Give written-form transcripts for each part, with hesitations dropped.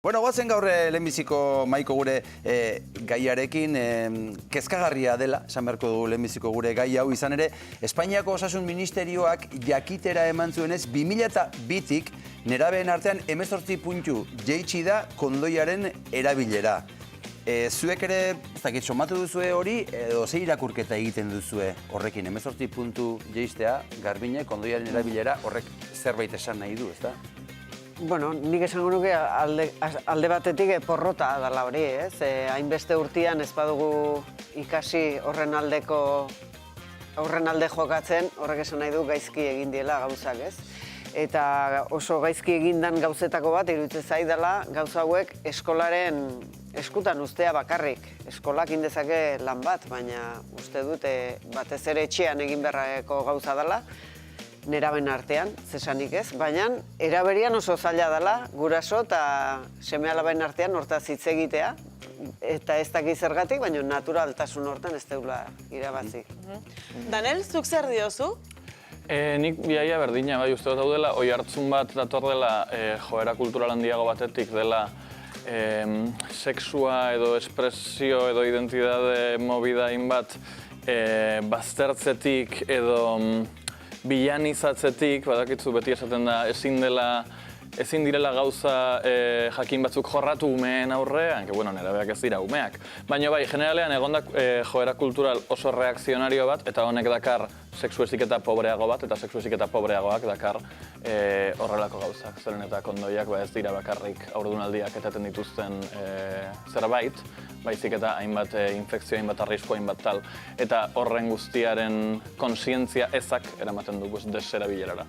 Bueno, guazen gaur lehenbiziko Maiko gure gaiarekin, kezkagarria dela, esan beharko dugu lehenbiziko gure gai hau izan ere, Espainiako Osasun Ministerioak jakitera eman zuenez 2002tik nerabeen artean 18 puntu jaitsi da kondoiaren erabilera. Zuek ere, ez dakit, somatu duzue hori, edo ze irakurketa egiten duzue horrekin, 18 puntu jaistea, Garbine, kondoiaren erabilera, horrek zerbait esan nahi du, ezta? Bueno, nik esango nuke alde batetik porrota dela hori, ez? Hainbeste urtean ez badugu ikasi horren alde jokatzen, horrek esan nahi du gaizki egin diela gauzak, ez? Eta oso gaizki egindan gauzetako bat, iruditzen zait dela, gauza hauek eskolaren eskutan ustea bakarrik. Eskolak indezake lan bat, baina uste dute batez ere etxean egin beharreko gauza dela, neraben artean, zesanik ez, baina eraberian oso zaila dela, guraso eta seme-alabain artean hortaz hitz egitea, eta ez dakiz zergatik, baina naturaltasun hortan ez deula irabazi. Daniel, zuk zer diozu? Nik biaia berdina, bai, uste dut daudela, oi hartzun bat dator dela joera kultural handiago batetik dela sexua edo espresio edo identidade mobidain bat baztertzetik edo bilanizatzetik, badakitzu beti esaten da, ezin direla gauza jakin batzuk jorratu umeen aurrean, que bueno, nerabeak ez dira umeak. Baina bai, generalean egondak joera kultural oso reakzionario bat, eta honek dakar sexu heziketa pobreago bat, eta sexu heziketa pobreagoak dakar horrelako gauzak. Zeren eta kondoiak ez dira bakarrik haurdunaldiak etaten dituzten zerbait, baizik eta hainbat infekzio, hainbat arrisku, hainbat tal. Eta horren guztiaren kontzientzia ezak eramaten dugu deserabilerara.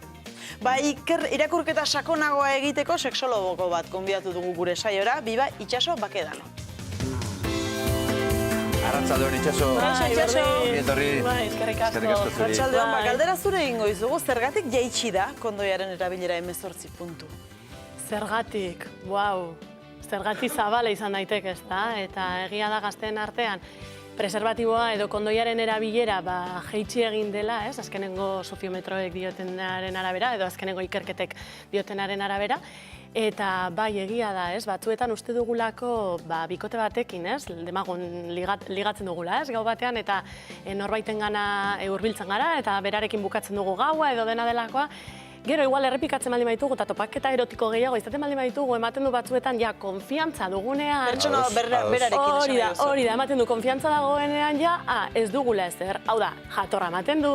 Ba, irakurketa sakonagoa egiteko sexologo bat gonbidatu dugu gure saiora, Biba Itxaso Bakedano. Arratsaldeon Itxaso. Itxaso. Etorri. Eskerrik asko. Arratsaldeon, galdera zure egingo dizugu, zergatik jaitsi da kondoiaren erabilera 18 puntu? Zergatik, wow. Zergatik zabala izan daiteke, ezta? Eta egia da gazteen artean preservatiboa edo kondoiaren erabilera jaitsi egin dela, ez? Azkenengo sofiometroek diotenaren arabera, edo azkenengo ikerketek diotenaren arabera. Eta bai, egia da, ez? Batzuetan uste dugulako bikote batekin, ez? Demagun ligatzen dugula, ez? Gau batean, eta norbaiten gana hurbiltzen gara, eta berarekin bukatzen dugu gaua edo dena delakoa. Gero, igual errepikatzen baldin baditugu eta topaketa erotiko gehiago izaten baldin baditugu, ematen du batzuetan ja konfiantza dugunean. Pertsona berarekin esan. Hori da, ematen du konfiantza dagoenean ja, ez dugula ezer. Hau da, jatorra ematen du,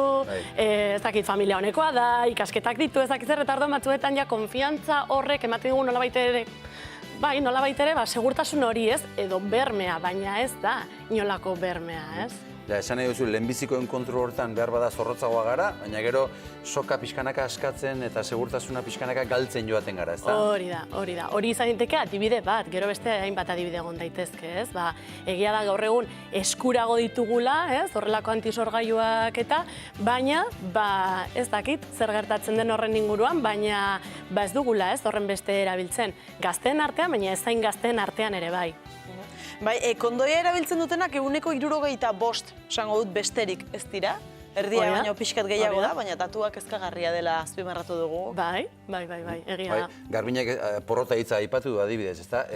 ez dakit familia honekoa da, ikasketak ditu, ez dakit zer, eta orduan batzuetan ja konfiantza horrek ematen dugu nolabait ere, bai, nolabait ere, segurtasun hori ez, edo bermea, baina ez da inolako bermea, ez? Ja, esan nahi duzu, lehenbizikoen kontrol hortan behar bada zorrotzagoa gara, baina gero soka pixkanaka askatzen eta segurtasuna pixkanaka galtzen joaten gara, ez da? Hori da. Hori izan daiteke adibide bat, gero beste hainbat adibide egon daitezke, ez? Egia da gaur egun eskurago ditugula, ez? Horrelako antisorgailuak eta, baina, ez dakit zer gertatzen den horren inguruan, baina ez dugula, ez? Horren beste erabiltzen. Gazteen artean, baina ez zain gazteen artean ere bai. Bai, kondoia erabiltzen dutenak eguneko 75 esango dut besterik ez dira. Erdia baino pixkat gehiago da, baina datuak kezkagarria dela azpimarratu dugu. Bai, egia da. Garbinek porrota hitza aipatu du adibidez, ezta?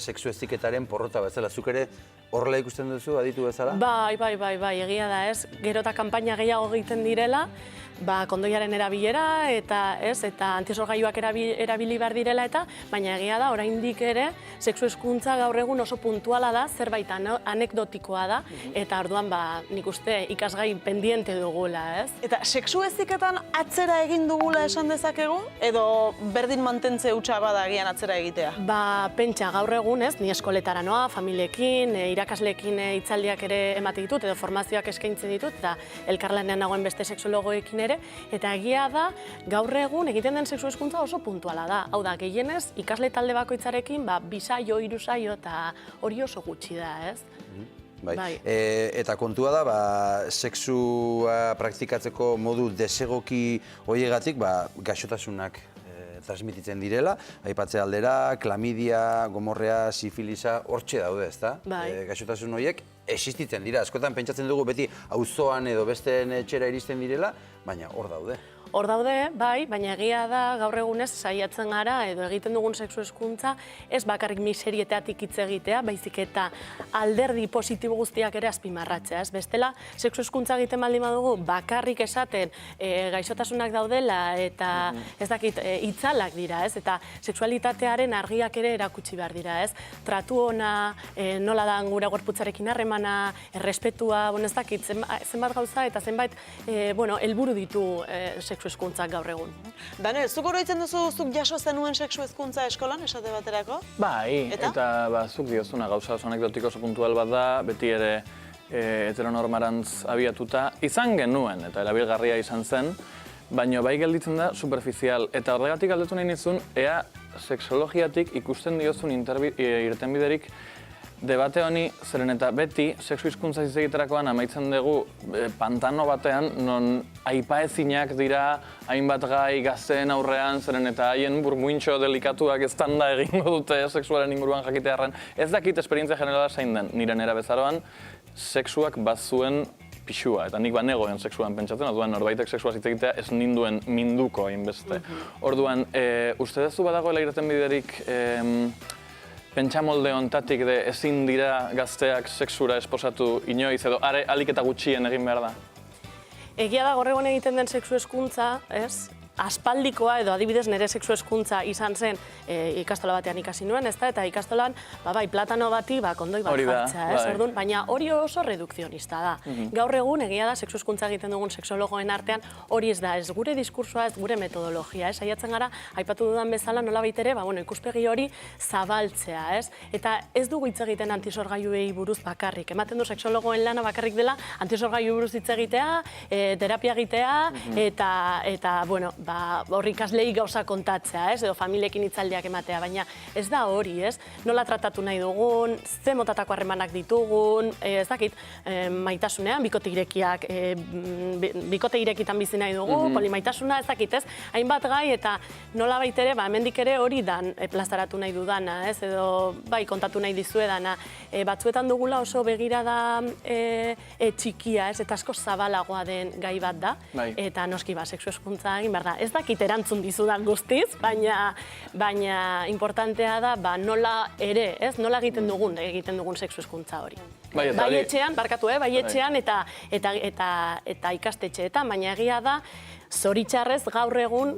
Sexu heziketaren porrota bezala, zuk ere horrela ikusten duzu, aditu bezala? Bai, egia da, ez? Gero eta kanpaina gehiago egiten direla, kondoiaren erabilera eta antisorgailuak erabili behar direla eta, baina egia da, oraindik ere, sexu hezkuntza gaur egun oso puntuala da, zerbait anekdotikoa da, eta orduan nik uste ikasgai pendiente dugula, ez? Eta sexu heziketan atzera egin dugula esan dezakegu, edo berdin mantentze hutsa bada agian atzera egitea? Pentsa gaur egun, ez? Ni eskoletara noa, familiekin, irakasleekin hitzaldiak ere emate ditut, edo formazioak eskaintzen ditut, eta elkarlanean nagoen beste sexologoekin ere, eta egia da, gaur egun egiten den sexu hezkuntza oso puntuala da. Hau da, gehienez, ikasle talde bakoitzarekin, 2 saio, 3 saio, eta hori oso gutxi da, ez? Bai. Eta kontua da, sexua praktikatzeko modu desegoki horiegatik, gaixotasunak transmititzen direla, aipatze aldera, klamidia, gomorrea, sifilisa, hortxe daude, ezta? Gaixotasun horiek existitzen dira. Askotan pentsatzen dugu beti auzoan edo besteen etxera iristen direla, baina hor daude. Hor daude, bai, baina egia da gaur egunez saiatzen gara edo egiten dugun sexu hezkuntza ez bakarrik miserieteatik hitz egitea, baizik eta alderdi positibo guztiak ere azpimarratzea, ez? Bestela, sexu hezkuntza egiten baldin badugu bakarrik esaten gaixotasunak daudela eta ez dakit itzalak dira, ez? Eta sexualitatearen argiak ere erakutsi behar dira, ez? Tratu ona, nola da gure gorputzarekin harremana, errespetua, ez dakit, zenbat gauza eta zenbait helburu ditu sexu hezkuntzak gaur egun. Daniel, zuk oroitzen duzu zuk jaso zenuen sexu hezkuntza eskolan, esate baterako? Bai, eta zuk diozuna gauza oso anekdotiko oso puntual bat da, beti ere heteronormarantz abiatuta izan genuen, eta erabilgarria izan zen, baina bai gelditzen da superficial. Eta horregatik galdetu nahi nizun, ea sexologiatik ikusten diozun irtenbiderik debate honi, zeren eta beti, sexu hizkuntza hitz egiterakoan amaitzen dugu pantano batean, non aipaezinak dira hainbat gai gazteen aurrean, zeren eta haien burmuintxo delikatuak eztanda egingo dute sexuaren inguruan jakitearren. Ez dakit esperientzia generala zein den, nire nera bezaroan, sexuak bazuen pixua, eta nik banegoen sexuan pentsatzen, orduan norbaitek sexua hitz egitea ez ninduen minduko hainbeste. Orduan, uste duzu badagoela irtenbiderik pentsamolde hontatik ezin dira gazteak sexura esposatu inoiz edo alik eta gutxien egin behar da? Egia da gaur egun egiten den sexu hezkuntza, ez? Aspaldikoa edo adibidez nire sexu hezkuntza izan zen ikastola batean ikasi nuen, ezta? Eta ikastolan, bai, platano bati kondoi bat jartzea, ez? Orduan, baina hori oso redukzionista da. Gaur egun egia da sexu hezkuntza egiten dugun sexologoen artean hori ez da, ez gure diskursoa, ez gure metodologia, ez? Saiatzen gara, aipatu dudan bezala nolabait ere, ikuspegi hori zabaltzea, ez? Eta ez dugu hitz egiten antisorgailuei buruz bakarrik. Ematen du sexologoen lana bakarrik dela antisorgailuei buruz hitz egitea, terapia egitea eta horri ikaslei gauza kontatzea, ez? Edo familiekin hitzaldiak ematea, baina ez da hori, ez? Nola tratatu nahi dugun, ze motatako harremanak ditugun, ez dakit, maitasunean, bikote irekiak, bikote irekitan bizi nahi dugu, polimaitasuna, ez dakit, ez? Hainbat gai eta nola baitere, hemendik ere hori dan plazaratu nahi dudana, ez? Edo, bai, kontatu nahi dizuedana. Batzuetan dugula oso begirada txikia, ez? Eta asko zabalagoa den gai bat da, eta noski sexu hezkuntza egin behar da. Ez dakit erantzun dizudan guztiz, baina importantea da nola ere, ez? Nola egiten dugun sexu hezkuntza hori. Bai etxean, barkatu, bai etxean eta ikastetxeetan, baina egia da, zoritxarrez gaur egun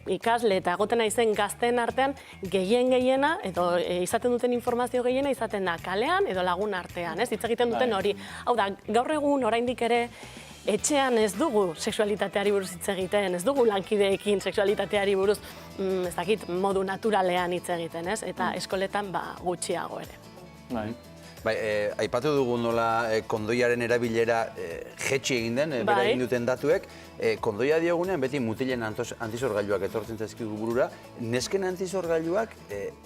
ikasle eta egoten naizen gazteen artean gehiena, edo izaten duten informazio gehiena izaten da kalean edo lagun artean, ez? Hitz egiten duten hori. Hau da, gaur egun oraindik ere etxean ez dugu sexualitateari buruz hitz egiten, ez dugu lankideekin sexualitateari buruz, ez dakit, modu naturalean hitz egiten, ez? Eta eskoletan gutxiago ere. Bai, aipatu dugu nola kondoiaren erabilera jetxi egin den, bera egin duten datuek. Kondoia diogunean beti mutilen antizorgailuak etortzen zaizkigu burura. Nesken antizorgailuak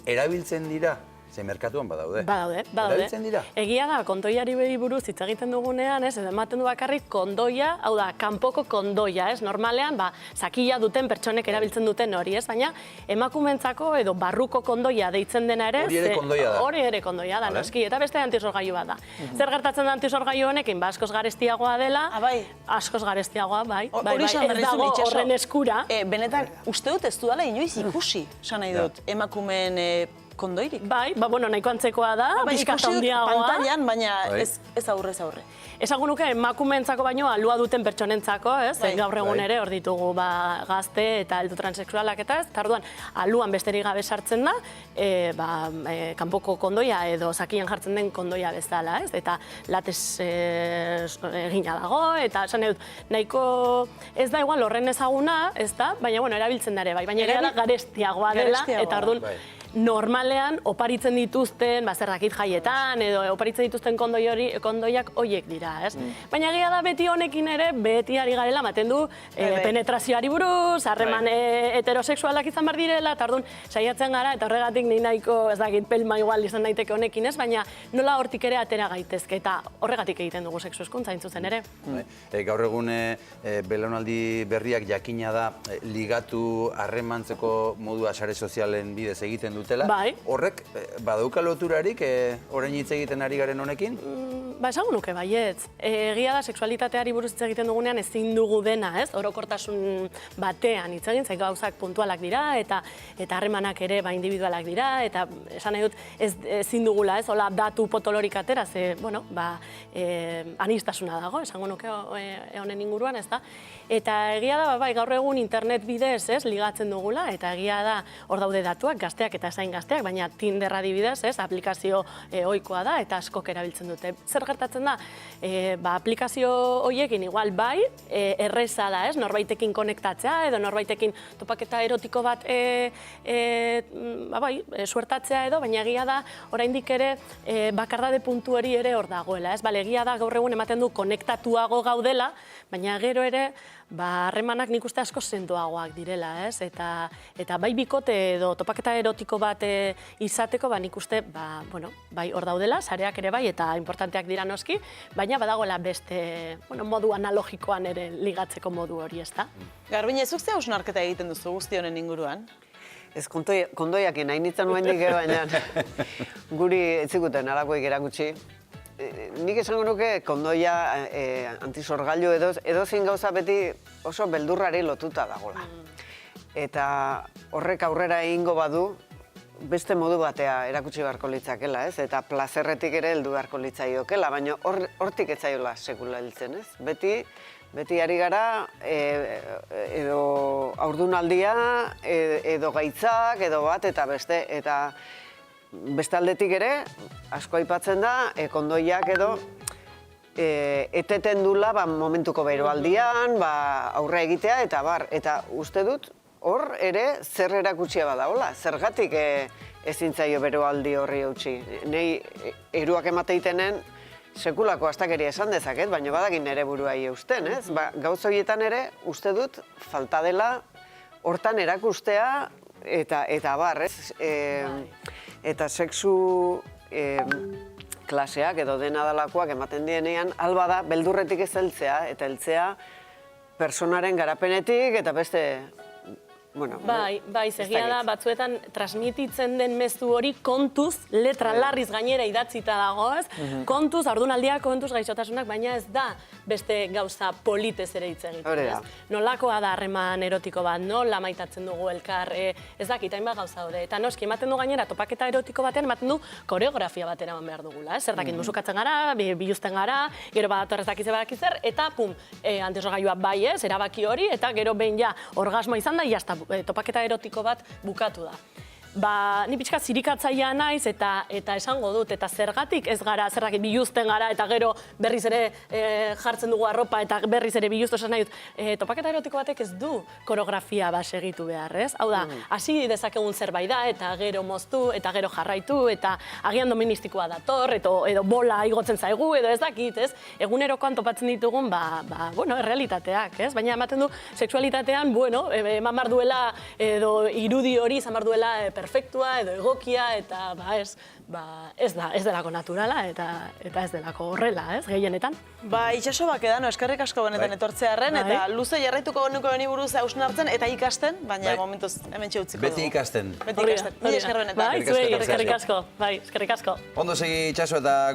erabiltzen dira? Ze merkatuan badaude. Badaude. Erabiltzen dira? Egia da, kondoiari buruz hitz egiten dugunean, ez, ematen du bakarrik kondoia, hau da, kanpoko kondoia, ez, normalean, zakila duten pertsonek erabiltzen duten hori, ez, baina emakumentzako edo barruko kondoia deitzen dena ere, hori ere kondoia da. Hori ere kondoia da, noski, eta beste antisorgailua da. Zer gertatzen da antisorgailu honekin, askoz garestiagoa dela, askoz garestiagoa, bai, ez dago horren eskura. Benetan, uste dut ez dudala inoiz ikusi, esan nahi dut, emakumeen kondoirik. Bai, nahiko antzekoa da, pixkat handiagoa. Pantailan, baina ez aurre. Esango nuke, emakumeentzako baino alua duten pertsonentzako, ez? Gaur egun ere hor ditugu gazte eta heldu transexualak eta ez. Tarduan, aluan besterik gabe sartzen da, kanpoko kondoia edo zakian jartzen den kondoia bezala, ez? Eta latez egina dago, eta esan dut, nahiko ez da igual horren ezaguna, ez da? Baina, erabiltzen dare bai, baina garestiagoa dela, eta orduan, normalean oparitzen dituzten, zerrakit jaietan, edo oparitzen dituzten kondoiak horiek dira, ez? Baina egia da beti honekin ere, beti ari garela, ematen du penetrazioari buruz, harreman heterosexualak izan behar direla, eta orduan saiatzen gara, eta horregatik nahi nahiko, ez dakit, pelma igual izan daiteke honekin, ez? Baina nola hortik ere atera gaitezke, eta horregatik egiten dugu sexu hezkuntza hain zuzen ere. Gaur egun belaunaldi berriak jakina da ligatu harremantzeko modua sare sozialen bidez egiten dutela. Horrek badauka loturarik orain hitz egiten ari garen honekin? Ba, esango nuke baietz. Egia da, sexualitateari buruz hitz egiten dugunean ezin dugu dena, ez? Orokortasun batean hitz egin, zait gauzak puntualak dira, eta harremanak ere individualak dira, eta esan nahi dut ezin dugula, ez? Hola, datu potolorik atera, ze, bueno, anistasuna dago, esango nuke honen inguruan, ez da? Eta egia da, bai, gaur egun internet bidez, ez, ligatzen dugula, eta egia da, hor daude datuak, gazteak eta zain gazteak, baina Tinder adibidez, ez, aplikazio ohikoa da, eta askok erabiltzen dute. Zer gertatzen da, aplikazio horiekin igual bai, erreza da, ez, norbaitekin konektatzea, edo norbaitekin topaketa erotiko bat suertatzea edo, baina egia da, oraindik ere, bakardade puntu hori ere hor dagoela, ez, bale, egia da gaur egun ematen du konektatuago gaudela, baina gero ere, harremanak nik uste asko sendoagoak direla, ez? Eta bai bikote edo topaketa erotiko bat izateko, nik uste, bai hor daudela, sareak ere bai, eta importanteak dira noski, baina badagoela beste modu analogikoan ere ligatzeko modu hori, ez da? Garbine, zuk ze hausnarketa egiten duzu guzti honen inguruan? Ez kondoiakin, hain nintzen nuen dik, baina guri etzikuten alakoik erakutsi. Nik esango nuke kondoia antisorgailu edozein gauza beti oso beldurrari lotuta dagoela. Eta horrek aurrera egingo badu, beste modu batea erakutsi beharko litzakela, ez? Eta plazerretik ere heldu beharko litzaiokeela, baina hortik ez zaiola sekula heltzen, ez? Beti ari gara, edo haurdunaldia, edo gaitzak, edo bat, eta beste, eta beste aldetik ere, asko aipatzen da, kondoiak edo eteten dula momentuko beroaldian, aurre egitea, eta uste dut, hor ere zer erakutsia badaola, zergatik ezin zaio beroaldi horri eutsi. Nei eruak emateitenen sekulako astakeria esan dezaket, baina badakin nire buruai eusten, ez? Gauz horietan ere, uste dut, falta dela hortan erakustea, eta bar, ez? Eta sexu klaseak edo dena dalakoak ematen dienean, alba da, beldurretik ez heltzea, eta heltzea personaren garapenetik, eta beste, bueno... Bai, egia da, batzuetan transmititzen den mezu hori kontuz, letra larriz gainera idatzita dago, ez? Kontuz, haurdunaldiak, kontuz, gaixotasunak, baina ez da beste gauza politez ere hitz egiten, ez? Nolakoa da harreman erotiko bat, nola maitatzen dugu elkar, ez dakit, hainbat gauza daude. Eta noski, ematen du gainera, topaketa erotiko batean, ematen du koreografia bat eraman behar dugula, ez? Zer dakit, musukatzen gara, biluzten gara, gero bat atorrez dakize, eta pum, antisorgailua bai ez, erabaki hori, eta gero behin ja orgasmoa izan da, jazta topaketa erotiko bat bukatu da. Ni pixka zirikatzailea naiz eta esango dut, eta zergatik ez gara, zergatik biluzten gara, eta gero berriz ere jartzen dugu arropa, eta berriz ere biluztu esan nahi dut, topaketa erotiko batek ez du koreografia bat segitu behar, ez? Hau da, hasi dezakegun zerbait da, eta gero moztu, eta gero jarraitu, eta agian doministikoa dator, edo bola igotzen zaigu, edo ez dakit, ez? Egunerokoan topatzen ditugun, errealitateak, ez? Baina ematen du, sexualitatean, eman behar duela, edo irudi hori izan behar duela perfektua edo egokia, eta ez delako naturala, eta ez delako horrela, ez, gehienetan. Itxaso bakedano, eskerrik asko benetan etortzearren, eta luze jarraituko genuko beni buruz hausnartzen, eta ikasten, baina momentuz hemen txeutziko dugu. Beti ikasten. Beti ikasten. Ni esker benetan. Eskerrik asko. Eskerrik asko. Ondo segi Itxaso eta